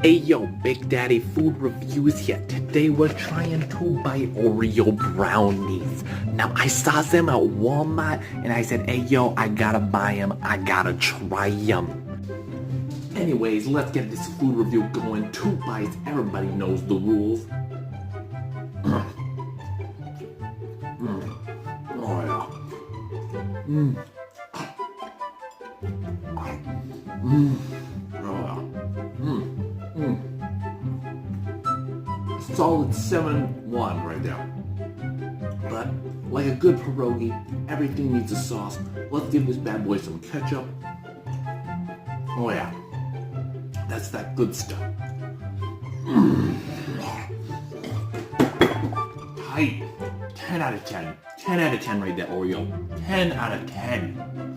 Hey yo, Big Daddy Food Reviews here. Today we're trying to buy Oreo brownies. Now I saw them at Walmart and I said, hey yo, I gotta buy them, I gotta try them. Anyways, let's get this food review going. 2 bites, everybody knows the rules. Oh yeah. Oh yeah. Solid 7-1 right there. But like a good pierogi, everything needs a sauce. Let's give this bad boy some ketchup. Oh yeah, that's that good stuff. Tight. 10 out of 10. 10 out of 10 right there, Oreo. 10 out of 10.